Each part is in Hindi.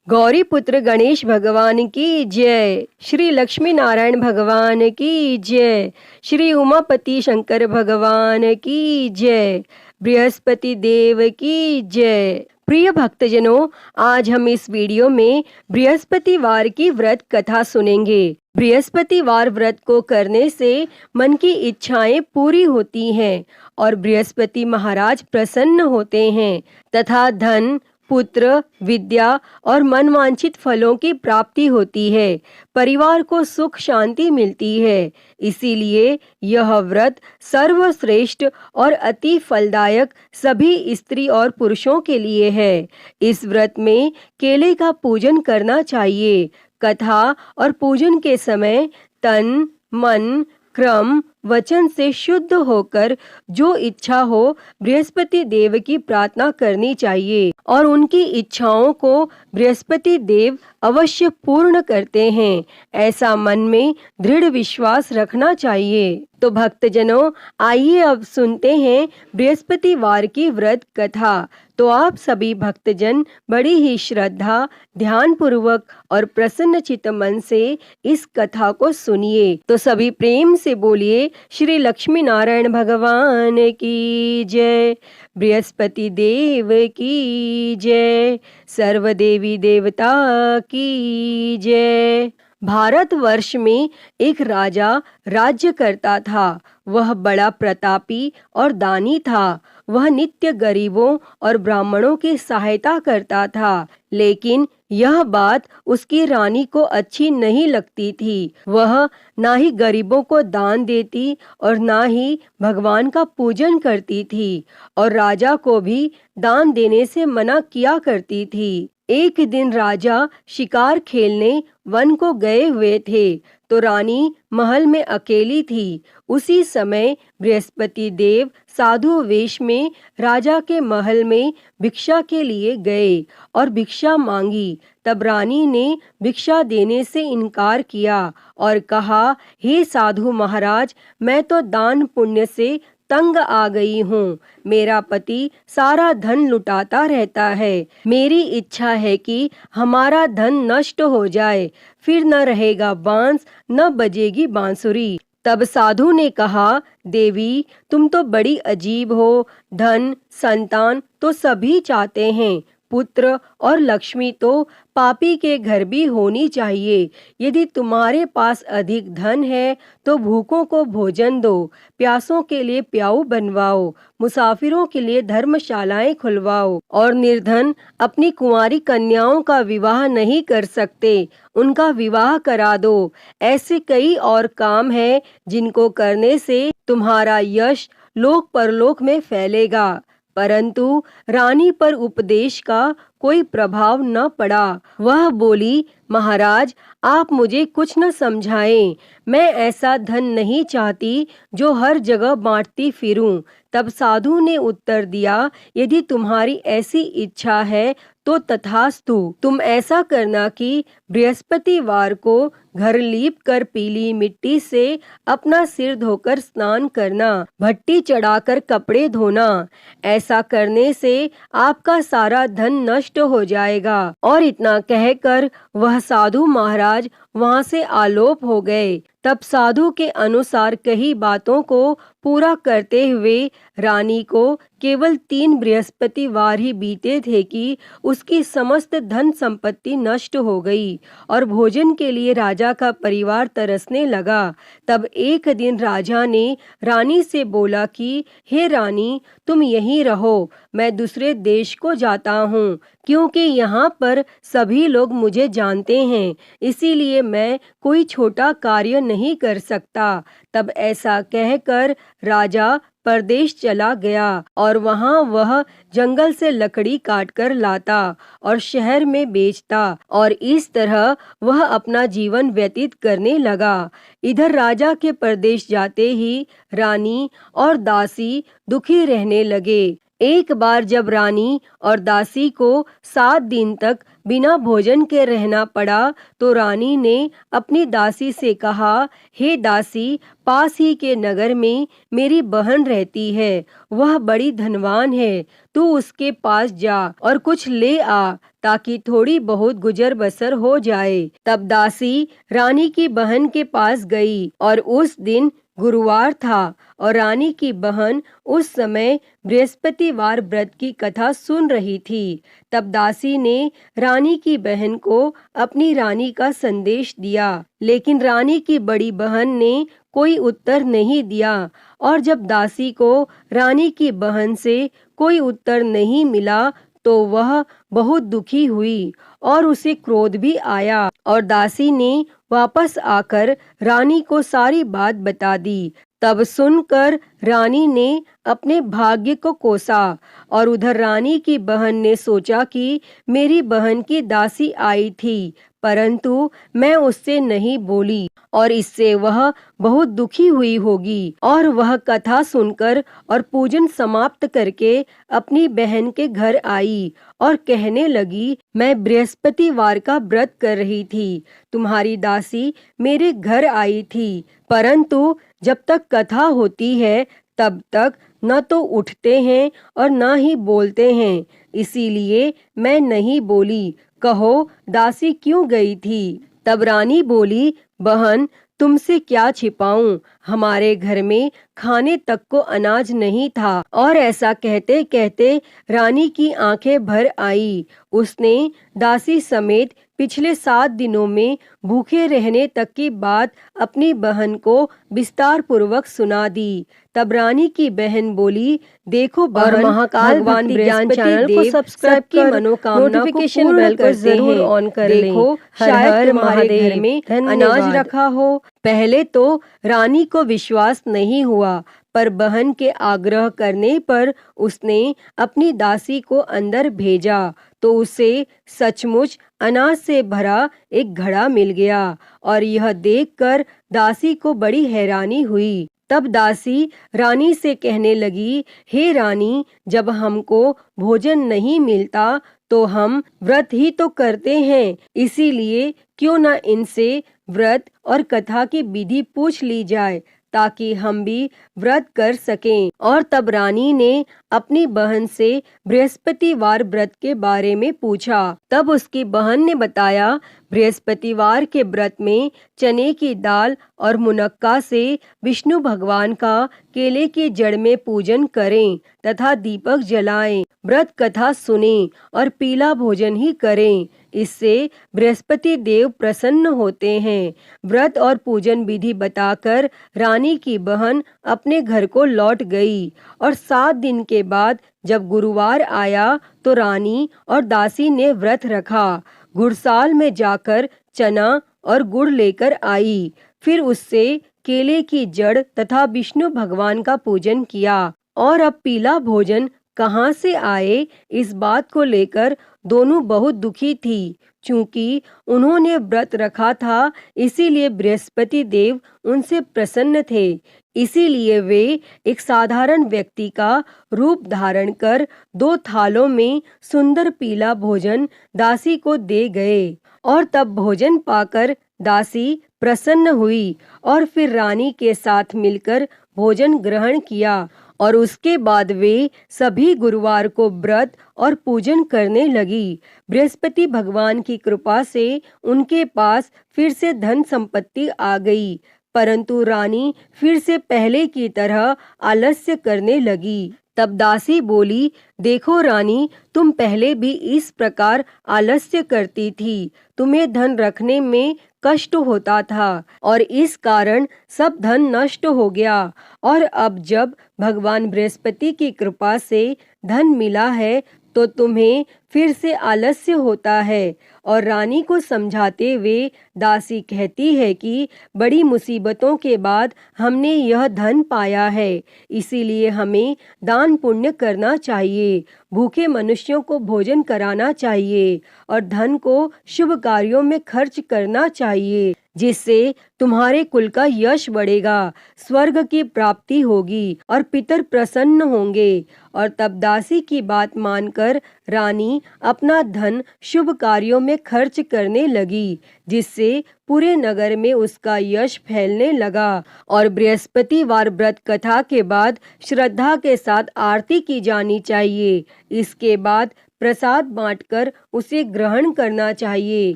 गौरी पुत्र गणेश भगवान की जय। श्री लक्ष्मी नारायण भगवान की जय। श्री उमापति शंकर भगवान की जय। बृहस्पति देव की जय। प्रिय भक्तजनों, आज हम इस वीडियो में बृहस्पतिवार की व्रत कथा सुनेंगे। बृहस्पतिवार व्रत को करने से मन की इच्छाएं पूरी होती हैं और बृहस्पति महाराज प्रसन्न होते हैं तथा धन, पुत्र, विद्या और मनवांछित फलों की प्राप्ति होती है। परिवार को सुख शांति मिलती है। इसीलिए यह व्रत सर्वश्रेष्ठ और अति फलदायक सभी स्त्री और पुरुषों के लिए है। इस व्रत में केले का पूजन करना चाहिए। कथा और पूजन के समय तन, मन, क्रम, वचन से शुद्ध होकर जो इच्छा हो बृहस्पति देव की प्रार्थना करनी चाहिए और उनकी इच्छाओं को बृहस्पति देव अवश्य पूर्ण करते हैं, ऐसा मन में दृढ़ विश्वास रखना चाहिए। तो भक्तजनों, आइए अब सुनते हैं बृहस्पतिवार की व्रत कथा। तो आप सभी भक्तजन बड़ी ही श्रद्धा, ध्यान पूर्वक और प्रसन्न चित्त मन से इस कथा को सुनिए। तो सभी प्रेम से बोलिए श्री लक्ष्मी नारायण भगवान की जय। बृहस्पति देव की जय। सर्व देवी देवता की जय। भारतवर्ष में एक राजा राज्य करता था। वह बड़ा प्रतापी और दानी था। वह नित्य गरीबों और ब्राह्मणों की सहायता करता था, लेकिन यह बात उसकी रानी को अच्छी नहीं लगती थी। वह ना ही गरीबों को दान देती और ना ही भगवान का पूजन करती थी और राजा को भी दान देने से मना किया करती थी। एक दिन राजा शिकार खेलने वन को गए हुए थे तो रानी महल में अकेली थी। उसी समय बृहस्पति देव साधु वेश में राजा के महल में भिक्षा के लिए गए और भिक्षा मांगी। तब रानी ने भिक्षा देने से इनकार किया और कहा, हे साधु महाराज, मैं तो दान पुण्य से तंग आ गई हूँ। मेरा पति सारा धन लुटाता रहता है। मेरी इच्छा है कि हमारा धन नष्ट हो जाए, फिर न रहेगा बांस, न बजेगी बांसुरी। तब साधु ने कहा, देवी, तुम तो बड़ी अजीब हो। धन, संतान तो सभी चाहते हैं, पुत्र और लक्ष्मी तो पापी के घर भी होनी चाहिए। यदि तुम्हारे पास अधिक धन है तो भूखों को भोजन दो, प्यासों के लिए प्याऊ बनवाओ, मुसाफिरों के लिए धर्मशालाएं खुलवाओ और निर्धन अपनी कुंवारी कन्याओं का विवाह नहीं कर सकते, उनका विवाह करा दो। ऐसे कई और काम हैं जिनको करने से तुम्हारा यश लोक परलोक में फैलेगा। परंतु रानी पर उपदेश का कोई प्रभाव न पड़ा। वह बोली, महाराज, आप मुझे कुछ न समझाएं। मैं ऐसा धन नहीं चाहती जो हर जगह बांटती फिरूं। तब साधु ने उत्तर दिया, यदि तुम्हारी ऐसी इच्छा है तो तथास्तु। तुम ऐसा करना कि बृहस्पतिवार को घर लीप कर पीली मिट्टी से अपना सिर धोकर स्नान करना, भट्टी चढ़ाकर कपड़े धोना। ऐसा करने से आपका सारा धन नष्ट हो जाएगा। और इतना कहकर वह साधु महाराज वहां से आलोप हो गए। तब साधु के अनुसार कही बातों को पूरा करते हुए रानी को केवल 3 बृहस्पतिवार ही बीते थे कि उसकी समस्त धन संपत्ति नष्ट हो गई और भोजन के लिए राजा का परिवार तरसने लगा। तब एक दिन राजा ने रानी से बोला कि हे रानी, तुम यहीं रहो, मैं दूसरे देश को जाता हूँ, क्योंकि यहाँ पर सभी लोग मुझे जानते हैं, इसीलिए मैं कोई छोटा कार्य नहीं कर सकता। तब ऐसा कहकर राजा परदेश चला गया और वहां वह जंगल से लकड़ी काटकर लाता और शहर में बेचता और इस तरह वह अपना जीवन व्यतीत करने लगा। इधर राजा के परदेश जाते ही रानी और दासी दुखी रहने लगे। एक बार जब रानी और दासी को 7 दिन तक बिना भोजन के रहना पड़ा तो रानी ने अपनी दासी से कहा, हे दासी, पास ही के नगर में मेरी बहन रहती है, वह बड़ी धनवान है, तू उसके पास जा और कुछ ले आ ताकि थोड़ी बहुत गुजर बसर हो जाए। तब दासी रानी की बहन के पास गई और उस दिन गुरुवार था और रानी की बहन उस समय बृहस्पतिवार व्रत की कथा सुन रही थी। तब दासी ने रानी की बहन को अपनी रानी का संदेश दिया, लेकिन रानी की बड़ी बहन ने कोई उत्तर नहीं दिया। और जब दासी को रानी की बहन से कोई उत्तर नहीं मिला तो वह बहुत दुखी हुई और उसे क्रोध भी आया और दासी ने वापस आकर रानी को सारी बात बता दी। तब सुनकर रानी ने अपने भाग्य को कोसा और उधर रानी की बहन ने सोचा कि मेरी बहन की दासी आई थी, परंतु मैं उससे नहीं बोली और इससे वह बहुत दुखी हुई होगी। और वह कथा सुनकर और पूजन समाप्त करके अपनी बहन के घर आई और कहने लगी, मैं बृहस्पतिवार का व्रत कर रही थी, तुम्हारी दासी मेरे घर आई थी, परंतु जब तक कथा होती है तब तक न तो उठते हैं और न ही बोलते हैं, इसीलिए मैं नहीं बोली। कहो दासी क्यों गई थी? तब रानी बोली, बहन तुमसे क्या छिपाऊं, हमारे घर में खाने तक को अनाज नहीं था। और ऐसा कहते कहते रानी की आंखें भर आई। उसने दासी समेत पिछले 7 दिनों में भूखे रहने तक की बात अपनी बहन को विस्तार पूर्वक सुना दी। तब रानी की बहन बोली, देखो बहन, महाकाल भगवान ज्ञान चैनल को सब्सक्राइब की मनोकामना नोटिफिकेशन बेल को जरूर ऑन कर लें। देखो शायद तुम्हारे घर में अनाज रखा हो। पहले तो रानी को विश्वास नहीं हुआ, पर बहन के आग्रह करने पर उसने अपनी दासी को अंदर भेजा तो उसे सचमुच अनाज से भरा एक घड़ा मिल गया और यह देखकर दासी को बड़ी हैरानी हुई। तब दासी रानी से कहने लगी, हे रानी, जब हमको भोजन नहीं मिलता तो हम व्रत ही तो करते हैं, इसीलिए क्यों न इनसे व्रत और कथा की विधि पूछ ली जाए ताकि हम भी व्रत कर सकें। और तब रानी ने अपनी बहन से बृहस्पतिवार व्रत के बारे में पूछा। तब उसकी बहन ने बताया, बृहस्पतिवार के व्रत में चने की दाल और मुनक्का से विष्णु भगवान का केले की जड़ में पूजन करें तथा दीपक जलाएं, व्रत कथा सुनें और पीला भोजन ही करें, इससे बृहस्पति देव प्रसन्न होते हैं। व्रत और पूजन विधि बताकर रानी की बहन अपने घर को लौट गई और 7 दिन के बाद जब गुरुवार आया तो रानी और दासी ने व्रत रखा। गुड़साल में जाकर चना और गुड़ लेकर आई, फिर उससे केले की जड़ तथा विष्णु भगवान का पूजन किया। और अब पीला भोजन कहाँ से आए, इस बात को लेकर दोनों बहुत दुखी थी। चूंकि उन्होंने व्रत रखा था, इसीलिए बृहस्पति देव उनसे प्रसन्न थे। इसीलिए वे एक साधारण व्यक्ति का रूप धारण कर 2 थालों में सुंदर पीला भोजन दासी को दे गए। और तब भोजन पाकर दासी प्रसन्न हुई और फिर रानी के साथ मिलकर भोजन ग्रहण किया और उसके बाद वे सभी गुरुवार को व्रत और पूजन करने लगी। बृहस्पति भगवान की कृपा से उनके पास फिर से धन संपत्ति आ गई, परंतु रानी फिर से पहले की तरह आलस्य करने लगी। तब दासी बोली, देखो रानी, तुम पहले भी इस प्रकार आलस्य करती थी, तुम्हें धन रखने में कष्ट होता था और इस कारण सब धन नष्ट हो गया। और अब जब भगवान बृहस्पति की कृपा से धन मिला है तो तुम्हें फिर से आलस्य होता है। और रानी को समझाते हुए दासी कहती है कि बड़ी मुसीबतों के बाद हमने यह धन पाया है, इसीलिए हमें दान पुण्य करना चाहिए, भूखे मनुष्यों को भोजन कराना चाहिए और धन को शुभ कार्यों में खर्च करना चाहिए, जिससे तुम्हारे कुल का यश बढ़ेगा, स्वर्ग की प्राप्ति होगी और पितर प्रसन्न होंगे। और तब दासी की बात मानकर रानी अपना धन शुभ कार्यों में खर्च करने लगी, जिससे पूरे नगर में उसका यश फैलने लगा। और बृहस्पतिवार व्रत कथा के बाद श्रद्धा के साथ आरती की जानी चाहिए। इसके बाद प्रसाद बांटकर उसे ग्रहण करना चाहिए।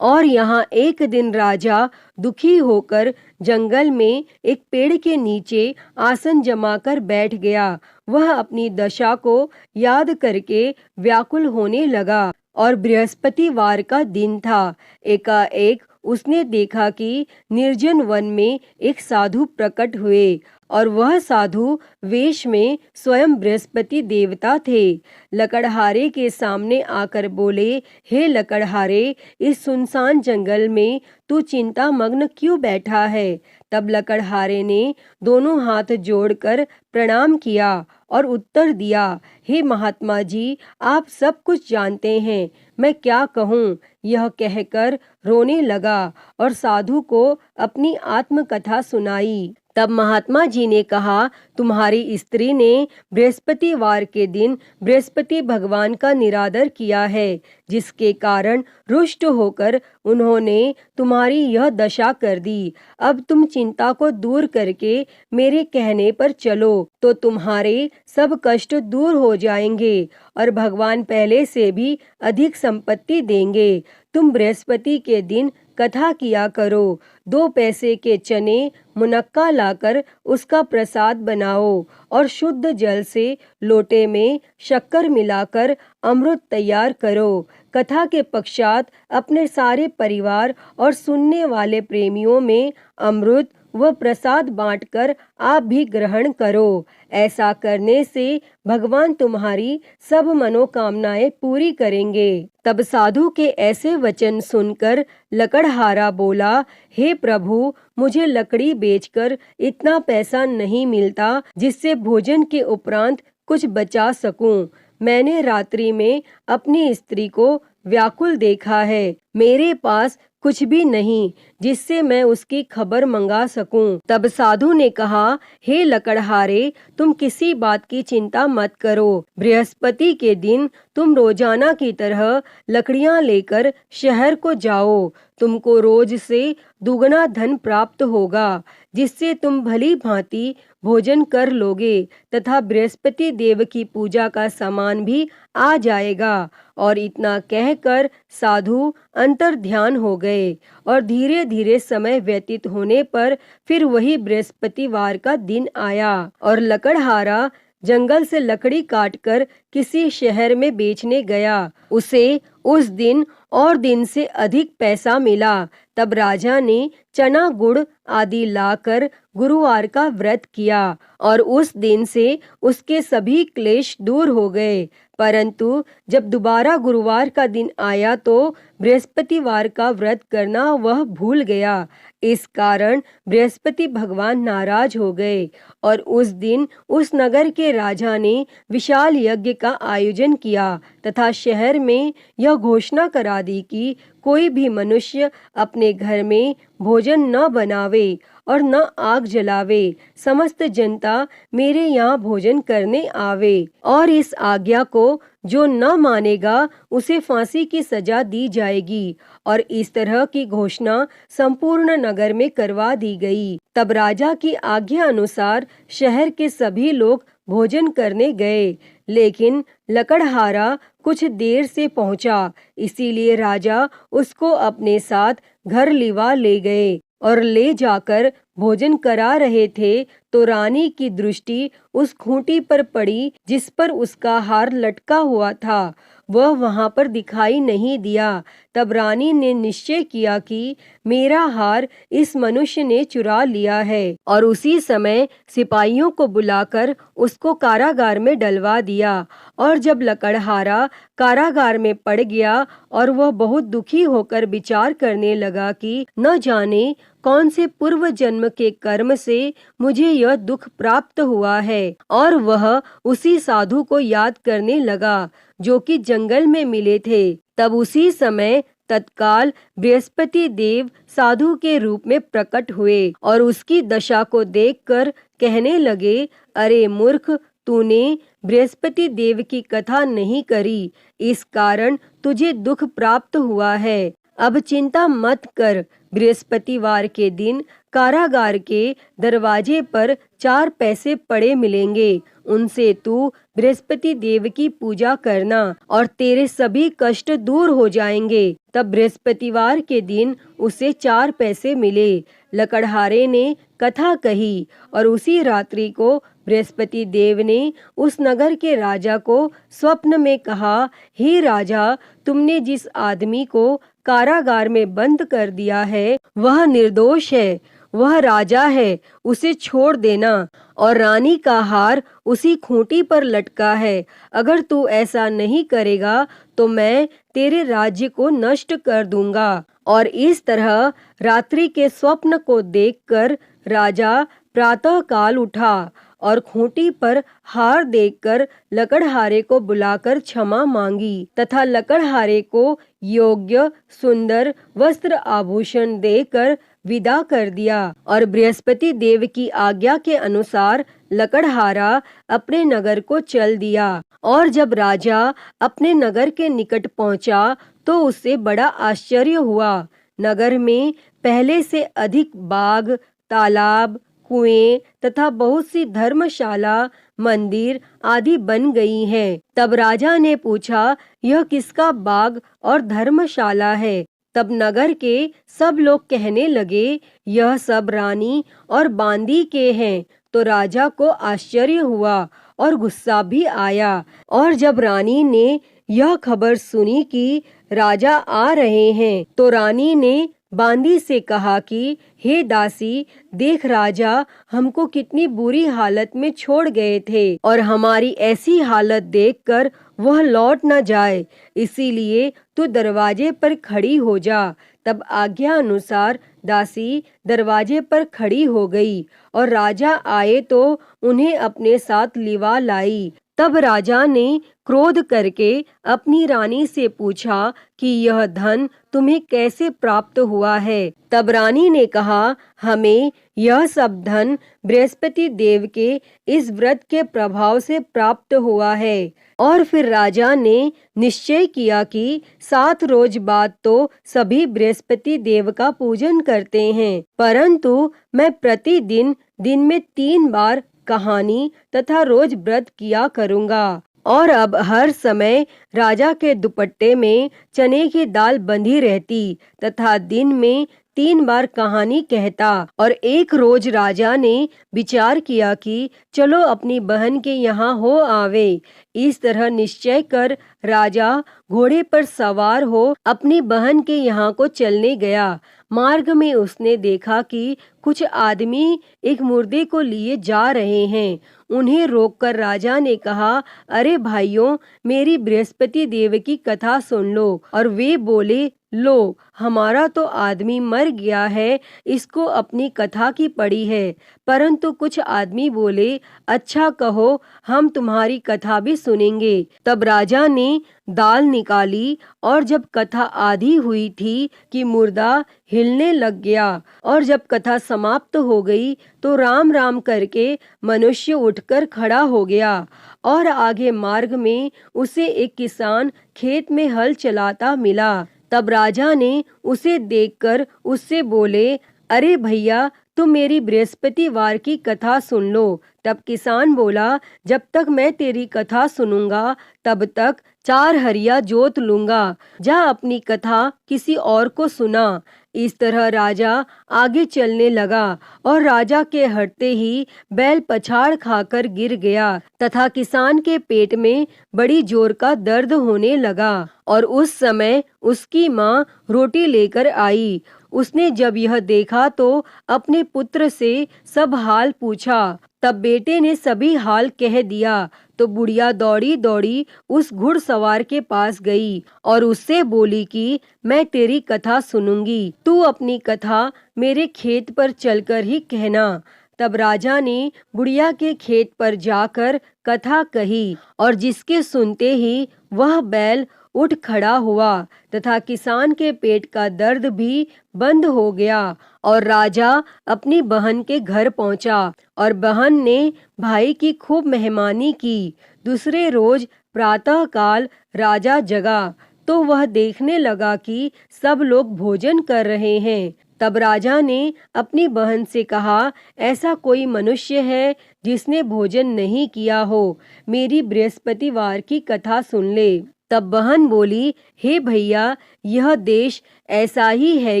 और यहाँ एक दिन राजा दुखी होकर जंगल में एक पेड़ के नीचे आसन जमाकर बैठ गया। वह अपनी दशा को याद करके व्याकुल होने लगा और बृहस्पतिवार का दिन था। एकाएक उसने देखा कि निर्जन वन में एक साधु प्रकट हुए और वह साधु वेश में स्वयं बृहस्पति देवता थे। लकड़हारे के सामने आकर बोले, हे लकड़हारे, इस सुनसान जंगल में तू चिंता मग्न क्यों बैठा है? तब लकड़हारे ने दोनों हाथ जोड़कर प्रणाम किया और उत्तर दिया, हे महात्मा जी, आप सब कुछ जानते हैं, मैं क्या कहूँ? यह कहकर रोने लगा और साधु को अपनी आत्मकथा सुनाई। तब महात्मा जी ने कहा, तुम्हारी स्त्री ने बृहस्पतिवार के दिन बृहस्पति भगवान का निरादर किया है, जिसके कारण रुष्ट होकर उन्होंने तुम्हारी यह दशा कर दी। अब तुम चिंता को दूर करके मेरे कहने पर चलो तो तुम्हारे सब कष्ट दूर हो जाएंगे और भगवान पहले से भी अधिक संपत्ति देंगे। तुम बृहस्पति के दिन कथा किया करो। 2 पैसे के चने मुनक्का लाकर उसका प्रसाद बनाओ और शुद्ध जल से लोटे में शक्कर मिलाकर अमृत तैयार करो। कथा के पश्चात अपने सारे परिवार और सुनने वाले प्रेमियों में अमृत व प्रसाद बांटकर आप भी ग्रहण करो। ऐसा करने से भगवान तुम्हारी सब मनोकामनाएं पूरी करेंगे। तब साधु के ऐसे वचन सुनकर लकड़हारा बोला, हे प्रभु, मुझे लकड़ी बेचकर इतना पैसा नहीं मिलता जिससे भोजन के उपरांत कुछ बचा सकूं। मैंने रात्रि में अपनी स्त्री को व्याकुल देखा है। मेरे पास कुछ भी नहीं जिससे मैं उसकी खबर मंगा सकूं। तब साधु ने कहा, हे लकड़हारे, तुम किसी बात की चिंता मत करो। बृहस्पति के दिन तुम रोजाना की तरह लकड़ियां लेकर शहर को जाओ। तुमको रोज से दुगना धन प्राप्त होगा, जिससे तुम भली भांति भोजन कर लोगे तथा बृहस्पति देव की पूजा का सामान भी आ जाएगा। और इतना कहकर साधु अंतर ध्यान हो गए और धीरे धीरे समय व्यतीत होने पर फिर वही बृहस्पतिवार का दिन आया और लकड़हारा जंगल से लकड़ी काटकर किसी शहर में बेचने गया। उसे उस दिन और दिन से अधिक पैसा मिला। तब राजा ने चना गुड़ आदि लाकर गुरुवार का व्रत किया और उस दिन से उसके सभी क्लेश दूर हो गए। परंतु जब दोबारा गुरुवार का दिन आया तो बृहस्पतिवार का व्रत करना वह भूल गया। इस कारण बृहस्पति भगवान नाराज हो गए और उस दिन उस नगर के राजा ने विशाल यज्ञ का आयोजन किया तथा शहर में यह घोषणा करा दी कि कोई भी मनुष्य अपने घर में भोजन न बनावे और न आग जलावे। समस्त जनता मेरे यहाँ भोजन करने आवे और इस आज्ञा को जो न मानेगा उसे फांसी की सजा दी जाएगी। और इस तरह की घोषणा संपूर्ण नगर में करवा दी गई। तब राजा की आज्ञा अनुसार शहर के सभी लोग भोजन करने गए, लेकिन लकड़हारा कुछ देर से पहुंचा, इसीलिए राजा उसको अपने साथ घर लिवा ले गए और ले जाकर भोजन करा रहे थे तो रानी की दृष्टि उस खूंटी पर पड़ी जिस पर उसका हार लटका हुआ था। वह वहां पर दिखाई नहीं दिया। तब रानी ने निश्चय किया कि मेरा हार इस मनुष्य ने चुरा लिया है और उसी समय सिपाहियों को बुलाकर उसको कारागार में डलवा दिया। और जब लकड़हारा कारागार में पड़ गया और वह बहुत दुखी होकर विचार करने लगा कि न जाने कौन से पूर्व जन्म के कर्म से मुझे यह दुख प्राप्त हुआ है, और वह उसी साधु को याद करने लगा जो कि जंगल में मिले थे। तब उसी समय तत्काल बृहस्पति देव साधु के रूप में प्रकट हुए और उसकी दशा को देखकर कहने लगे, अरे मूर्ख, तूने बृहस्पति देव की कथा नहीं करी, इस कारण तुझे दुख प्राप्त हुआ है। अब चिंता मत कर, बृहस्पतिवार के दिन कारागार के दरवाजे पर 4 पैसे पड़े मिलेंगे, उनसे तू बृहस्पति देव की पूजा करना और तेरे सभी कष्ट दूर हो जाएंगे। तब बृहस्पतिवार के दिन उसे 4 पैसे मिले। लकड़हारे ने कथा कही और उसी रात्रि को बृहस्पति देव ने उस नगर के राजा को स्वप्न में कहा, हे राजा, तुमने जिस आदमी को कारागार में बंद कर दिया है वह निर्दोष है, वह राजा है, उसे छोड़ देना, और रानी का हार उसी खूंटी पर लटका है। अगर तू ऐसा नहीं करेगा तो मैं तेरे राज्य को नष्ट कर दूंगा। और इस तरह रात्रि के स्वप्न को देखकर राजा प्रातः काल उठा और खूंटी पर हार देखकर लकड़हारे को बुलाकर क्षमा मांगी तथा लकड़हारे को योग्य सुंदर वस्त्र आभूषण देकर विदा कर दिया। और बृहस्पति देव की आज्ञा के अनुसार लकड़हारा अपने नगर को चल दिया। और जब राजा अपने नगर के निकट पहुंचा तो उससे बड़ा आश्चर्य हुआ। नगर में पहले से अधिक बाग, तालाब, कुएं तथा बहुत सी धर्मशाला, मंदिर आदि बन गई हैं। तब राजा ने पूछा, यह किसका बाग और धर्मशाला है? तब नगर के सब लोग कहने लगे, यह सब रानी और बांदी के हैं। तो राजा को आश्चर्य हुआ और गुस्सा भी आया। और जब रानी ने यह खबर सुनी कि राजा आ रहे हैं तो रानी ने बांदी से कहा कि हे दासी, देख राजा हमको कितनी बुरी हालत में छोड़ गए थे और हमारी ऐसी हालत देखकर वह लौट न जाए, इसीलिए तू दरवाजे पर खड़ी हो जा। तब आज्ञा अनुसार दासी दरवाजे पर खड़ी हो गई और राजा आए तो उन्हें अपने साथ लिवा लाई। तब राजा ने क्रोध करके अपनी रानी से पूछा कि यह धन तुम्हें कैसे प्राप्त हुआ है? तब रानी ने कहा, हमें यह सब धन बृहस्पति देव के इस व्रत के प्रभाव से प्राप्त हुआ है। और फिर राजा ने निश्चय किया कि 7 रोज बाद तो सभी बृहस्पति देव का पूजन करते हैं, परंतु मैं प्रतिदिन दिन में 3 बार कहानी तथा रोज व्रत किया करूँगा। और अब हर समय राजा के दुपट्टे में चने की दाल बंधी रहती तथा दिन में 3 बार कहानी कहता। और एक रोज राजा ने विचार किया कि चलो अपनी बहन के यहाँ हो आवे। इस तरह निश्चय कर राजा घोड़े पर सवार हो अपनी बहन के यहाँ को चलने गया। मार्ग में उसने देखा कि कुछ आदमी एक मुर्दे को लिए जा रहे हैं। उन्हें रोककर राजा ने कहा, अरे भाइयों, मेरी बृहस्पति देव की कथा सुन लो। और वे बोले, लो, हमारा तो आदमी मर गया है, इसको अपनी कथा की पड़ी है। परंतु कुछ आदमी बोले, अच्छा कहो, हम तुम्हारी कथा भी सुनेंगे। तब राजा ने दाल निकाली और जब कथा आधी हुई थी कि मुर्दा हिलने लग गया। और जब कथा समाप्त हो गई तो राम राम करके मनुष्य उठकर खड़ा हो गया। और आगे मार्ग में उसे एक किसान खेत में हल चलाता मिला। तब राजा ने उसे देखकर उससे बोले, अरे भैया, तुम मेरी बृहस्पतिवार की कथा सुन लो। तब किसान बोला, जब तक मैं तेरी कथा सुनूंगा तब तक 4 हरिया जोत लूंगा। जा अपनी कथा किसी और को सुना। इस तरह राजा आगे चलने लगा और राजा के हटते ही बैल पछाड़ खाकर गिर गया तथा किसान के पेट में बड़ी जोर का दर्द होने लगा। और उस समय उसकी माँ रोटी लेकर आई। उसने जब यह देखा तो अपने पुत्र से सब हाल पूछा। तब बेटे ने सभी हाल कह दिया। तो बुढ़िया दौड़ी दौड़ी उस घुड़सवार के पास गई और उससे बोली कि मैं तेरी कथा सुनूंगी, तू अपनी कथा मेरे खेत पर चलकर ही कहना। तब राजा ने बुढ़िया के खेत पर जाकर कथा कही और जिसके सुनते ही वह बैल उठ खड़ा हुआ तथा किसान के पेट का दर्द भी बंद हो गया। और राजा अपनी बहन के घर पहुंचा और बहन ने भाई की खूब मेहमानी की। दूसरे रोज प्रातः काल राजा जगा तो वह देखने लगा कि सब लोग भोजन कर रहे हैं। तब राजा ने अपनी बहन से कहा, ऐसा कोई मनुष्य है जिसने भोजन नहीं किया हो, मेरी बृहस्पतिवार की कथा सुन ले। तब बहन बोली, हे भैया, यह देश ऐसा ही है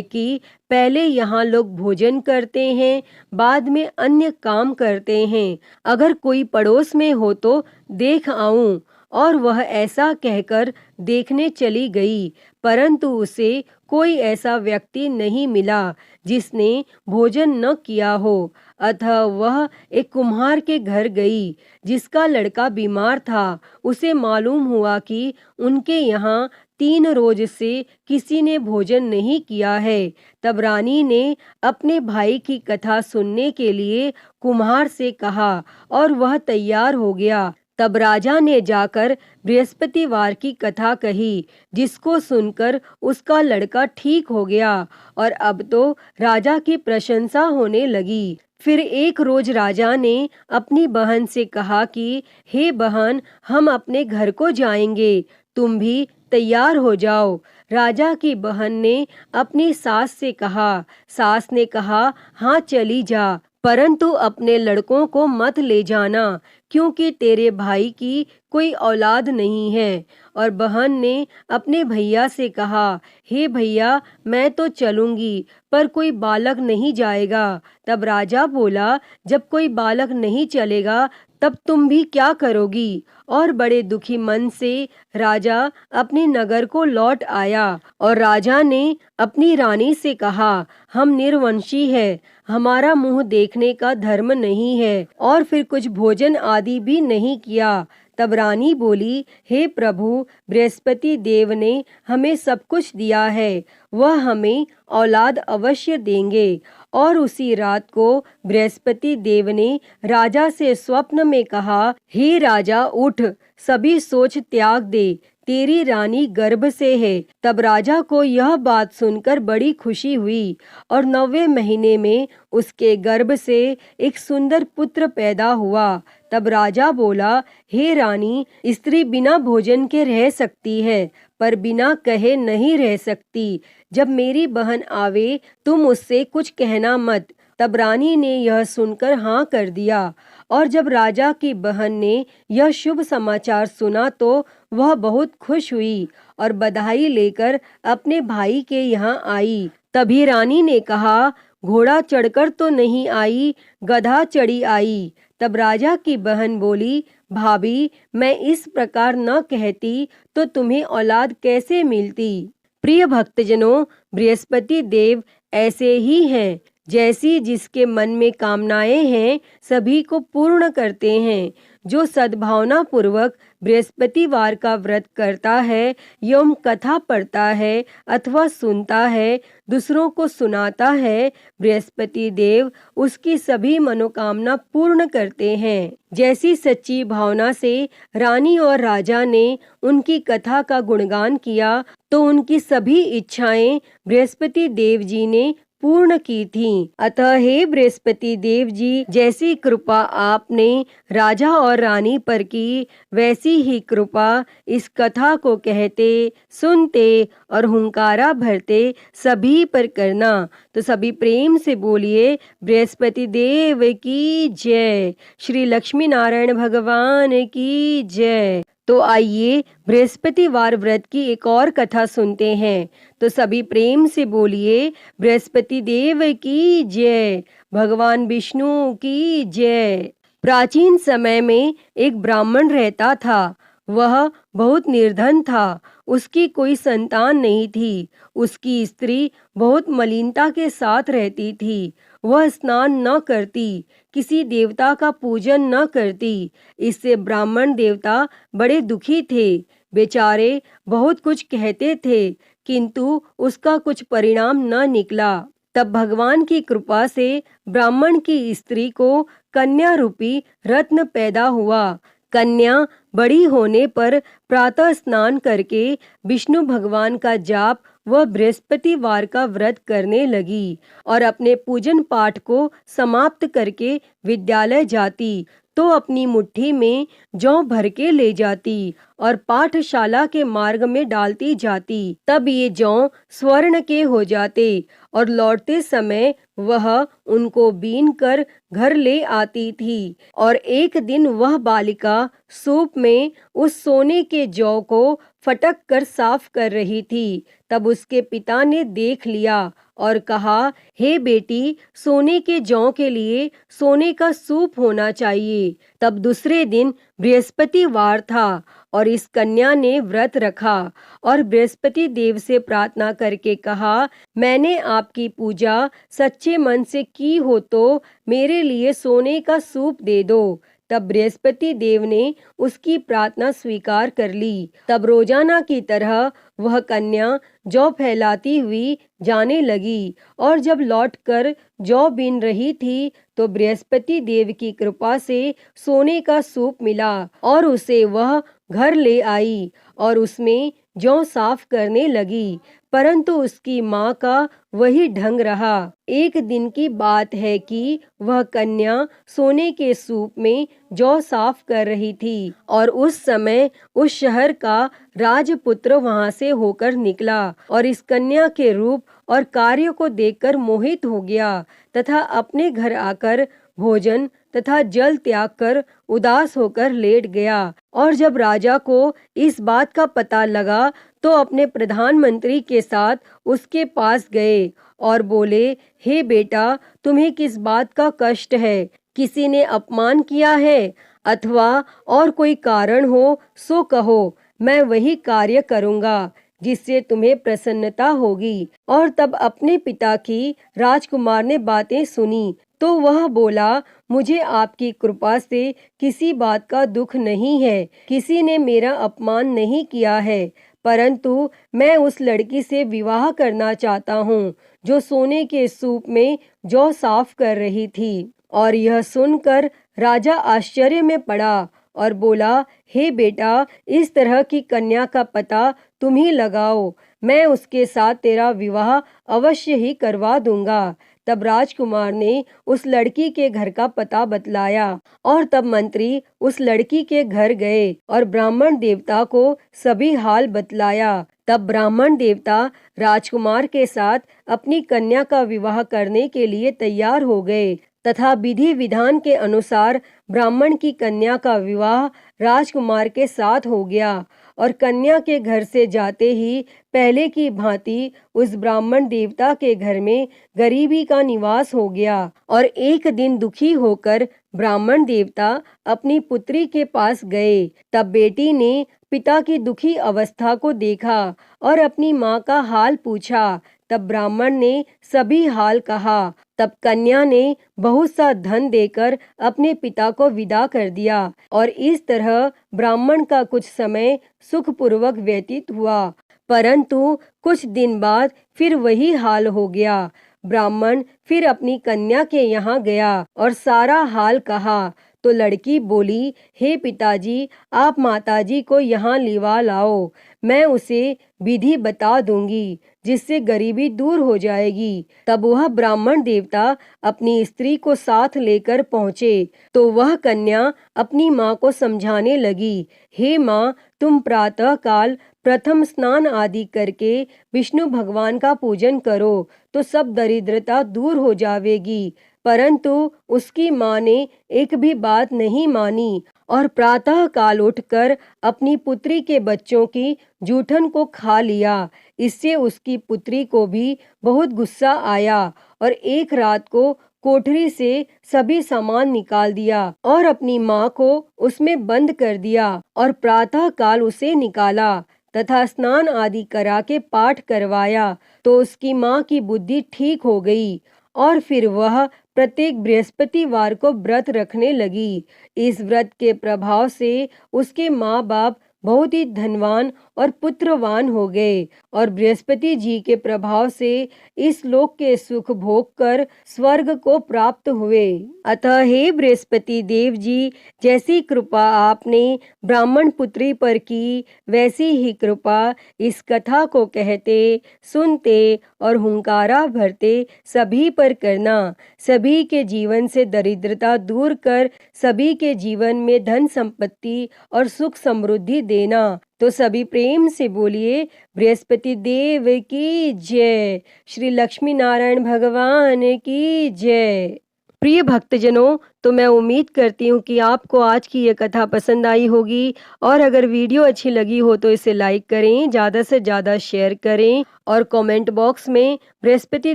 कि पहले यहाँ लोग भोजन करते हैं, बाद में अन्य काम करते हैं। अगर कोई पड़ोस में हो तो देख आऊं। और वह ऐसा कहकर देखने चली गई, परंतु उसे कोई ऐसा व्यक्ति नहीं मिला जिसने भोजन न किया हो। अतः वह एक कुम्हार के घर गई जिसका लड़का बीमार था। उसे मालूम हुआ कि उनके यहाँ 3 रोज से किसी ने भोजन नहीं किया है। तब रानी ने अपने भाई की कथा सुनने के लिए कुम्हार से कहा और वह तैयार हो गया। तब राजा ने जाकर बृहस्पतिवार की कथा कही, जिसको सुनकर उसका लड़का ठीक हो गया और अब तो राजा की प्रशंसा होने लगी। फिर एक रोज राजा ने अपनी बहन से कहा कि हे बहन, हम अपने घर को जाएंगे, तुम भी तैयार हो जाओ। राजा की बहन ने अपनी सास से कहा। सास ने कहा, हाँ चली जा, परंतु अपने लड़कों को मत ले जाना, क्योंकि तेरे भाई की कोई औलाद नहीं है। और बहन ने अपने भैया से कहा, हे भैया, मैं तो चलूंगी, पर कोई बालक नहीं जाएगा। तब राजा बोला, जब कोई बालक नहीं चलेगा तब तुम भी क्या करोगी? और बड़े दुखी मन से राजा अपने नगर को लौट आया। और राजा ने अपनी रानी से कहा, हम निर्वंशी है, हमारा मुंह देखने का धर्म नहीं है, और फिर कुछ भोजन आदि भी नहीं किया। तब रानी बोली, हे प्रभु, बृहस्पति देव ने हमें सब कुछ दिया है, वह हमें औलाद अवश्य देंगे। और उसी रात को बृहस्पति देव ने राजा से स्वप्न में कहा, हे राजा, उठ, सभी सोच त्याग दे, तेरी रानी गर्भ से है। तब राजा को यह बात सुनकर बड़ी खुशी हुई और 9वें महीने में उसके गर्भ से एक सुंदर पुत्र पैदा हुआ। तब राजा बोला, हे रानी, स्त्री बिना भोजन के रह सकती है, पर बिना कहे नहीं रह सकती। जब मेरी बहन आवे तुम उससे कुछ कहना मत। तब रानी ने यह सुनकर हाँ कर दिया। और जब राजा की बहन ने यह शुभ समाचार सुना तो वह बहुत खुश हुई और बधाई लेकर अपने भाई के यहाँ आई। तभी रानी ने कहा, घोड़ा चढ़कर तो नहीं आई, गधा चढ़ी आई। तब राजा की बहन बोली, भाभी, मैं इस प्रकार न कहती तो तुम्हें औलाद कैसे मिलती। प्रिय भक्तजनों, बृहस्पति देव ऐसे ही हैं, जैसी जिसके मन में कामनाएं हैं सभी को पूर्ण करते हैं। जो सद्भावना पूर्वक बृहस्पतिवार का व्रत करता है एवं कथा पढ़ता है अथवा सुनता है, दूसरों को सुनाता है, बृहस्पति देव उसकी सभी मनोकामना पूर्ण करते हैं। जैसी सच्ची भावना से रानी और राजा ने उनकी कथा का गुणगान किया तो उनकी सभी इच्छाएं बृहस्पति देव जी ने पूर्ण की थीं। अतः हे बृहस्पति देव जी, जैसी कृपा आपने राजा और रानी पर की, वैसी ही कृपा इस कथा को कहते, सुनते और हुंकारा भरते सभी पर करना। तो सभी प्रेम से बोलिए, बृहस्पति देव की जय, श्री लक्ष्मी नारायण भगवान की जय। तो आइए बृहस्पतिवार व्रत की एक और कथा सुनते हैं। तो सभी प्रेम से बोलिए, बृहस्पति देव की जय, भगवान विष्णु की जय। प्राचीन समय में एक ब्राह्मण रहता था। वह बहुत निर्धन था, उसकी कोई संतान नहीं थी। उसकी स्त्री बहुत मलिनता के साथ रहती थी। वह स्नान न करती, किसी देवता का पूजन न करती। इससे ब्राह्मण देवता बड़े दुखी थे। बेचारे बहुत कुछ कहते थे, किंतु उसका कुछ परिणाम न निकला। तब भगवान की कृपा से ब्राह्मण की स्त्री को कन्या रूपी रत्न पैदा हुआ। कन्या बड़ी होने पर प्रातः स्नान करके विष्णु भगवान का जाप व बृहस्पतिवार का व्रत करने लगी और अपने पूजन पाठ को समाप्त करके विद्यालय जाती तो अपनी मुट्ठी में जौ भर के ले जाती और पाठशाला के मार्ग में डालती जाती। तब ये जौ स्वर्ण के हो जाते और लौटते समय वह उनको बीन कर घर ले आती थी। और एक दिन वह बालिका सूप में उस सोने के जौ को फटक कर साफ कर रही थी। तब उसके पिता ने देख लिया और कहा, हे बेटी, सोने के जौ के लिए सोने का सूप होना चाहिए। तब दूसरे दिन बृहस्पतिवार था और इस कन्या ने व्रत रखा और बृहस्पति देव से प्रार्थना करके कहा, मैंने आपकी पूजा सच्चे मन से की हो तो मेरे लिए सोने का सूप दे दो। तब बृहस्पति देव ने उसकी प्रार्थना स्वीकार कर ली। तब रोजाना की तरह वह कन्या जौ फैलाती हुई जाने लगी और जब लौटकर जौ बीन रही थी तो बृहस्पति देव की कृपा से सोने का सूप मिला और उसे वह घर ले आई और उसमें जौ साफ करने लगी। परंतु उसकी माँ का वही ढंग रहा। एक दिन की बात है कि वह कन्या सोने के सूप में जौ साफ कर रही थी और उस समय उस शहर का राजपुत्र वहां से होकर निकला और इस कन्या के रूप और कार्य को देखकर मोहित हो गया तथा अपने घर आकर भोजन तथा जल त्याग कर उदास होकर लेट गया। और जब राजा को इस बात का पता लगा तो अपने प्रधानमंत्री के साथ उसके पास गए और बोले, हे बेटा, तुम्हें किस बात का कष्ट है? किसी ने अपमान किया है अथवा और कोई कारण हो सो कहो, मैं वही कार्य करूँगा जिससे तुम्हें प्रसन्नता होगी। और तब अपने पिता की राजकुमार ने बातें सुनी तो वह बोला, मुझे आपकी कृपा से किसी बात का दुख नहीं है, किसी ने मेरा अपमान नहीं किया है, परंतु मैं उस लड़की से विवाह करना चाहता हूँ जो सोने के सूप में जौ साफ कर रही थी। और यह सुनकर राजा आश्चर्य में पड़ा और बोला, हे बेटा, इस तरह की कन्या का पता तुम ही लगाओ, मैं उसके साथ तेरा विवाह अवश्य ही करवा दूंगा। तब राजकुमार ने उस लड़की के घर का पता बतलाया और तब मंत्री उस लड़की के घर गए और ब्राह्मण देवता को सभी हाल बतलाया। तब ब्राह्मण देवता राजकुमार के साथ अपनी कन्या का विवाह करने के लिए तैयार हो गए तथा विधि विधान के अनुसार ब्राह्मण की कन्या का विवाह राजकुमार के साथ हो गया। और कन्या के घर से जाते ही पहले की भांति उस ब्राह्मण देवता के घर में गरीबी का निवास हो गया। और एक दिन दुखी होकर ब्राह्मण देवता अपनी पुत्री के पास गए। तब बेटी ने पिता की दुखी अवस्था को देखा और अपनी माँ का हाल पूछा। तब ब्राह्मण ने सभी हाल कहा। तब कन्या ने बहुत सा धन देकर अपने पिता को विदा कर दिया और इस तरह ब्राह्मण का कुछ समय सुखपूर्वक व्यतीत हुआ। परंतु कुछ दिन बाद फिर वही हाल हो गया। ब्राह्मण फिर अपनी कन्या के यहाँ गया और सारा हाल कहा तो लड़की बोली, हे पिताजी, आप माताजी को यहाँ लिवा लाओ, मैं उसे विधि बता दूंगी जिससे गरीबी दूर हो जाएगी। तब वह ब्राह्मण देवता अपनी स्त्री को साथ लेकर पहुँचे तो वह कन्या अपनी माँ को समझाने लगी, हे माँ, तुम प्रातः काल प्रथम स्नान आदि करके विष्णु भगवान का पूजन करो तो सब दरिद्रता दूर हो जाएगी। परंतु उसकी माँ ने एक भी बात नहीं मानी और प्रातः काल उठकर अपनी पुत्री के बच्चों की जूठन को खा लिया। इससे उसकी पुत्री को भी बहुत गुस्सा आया और एक रात को कोठरी से सभी सामान निकाल दिया और अपनी माँ को उसमें बंद कर दिया और प्रातः काल उसे निकाला तथा स्नान आदि करा के पाठ करवाया तो उसकी माँ की बुद्धि ठीक हो गई और फिर वह प्रत्येक बृहस्पतिवार को व्रत रखने लगी। इस व्रत के प्रभाव से उसके माँ बाप बहुत ही धनवान और पुत्रवान हो गए और बृहस्पति जी के प्रभाव से इस लोक के सुख भोग कर स्वर्ग को प्राप्त हुए। अतः हे बृहस्पति देव जी, जैसी कृपा आपने ब्राह्मण पुत्री पर की, वैसी ही कृपा इस कथा को कहते, सुनते और हुंकारा भरते सभी पर करना। सभी के जीवन से दरिद्रता दूर कर सभी के जीवन में धन संपत्ति और सुख समृद्धि देना। तो सभी प्रेम से बोलिए बृहस्पति देव की जय, श्री लक्ष्मी नारायण भगवान की जय। प्रिय भक्तजनों, तो मैं उम्मीद करती हूँ कि आपको आज की ये कथा पसंद आई होगी और अगर वीडियो अच्छी लगी हो तो इसे लाइक करें, ज़्यादा से ज़्यादा शेयर करें और कमेंट बॉक्स में बृहस्पति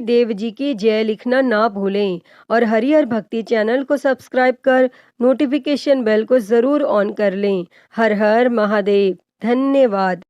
देव जी की जय लिखना ना भूलें और हरिहर भक्ति चैनल को सब्सक्राइब कर नोटिफिकेशन बेल को ज़रूर ऑन कर लें। हर हर महादेव। धन्यवाद।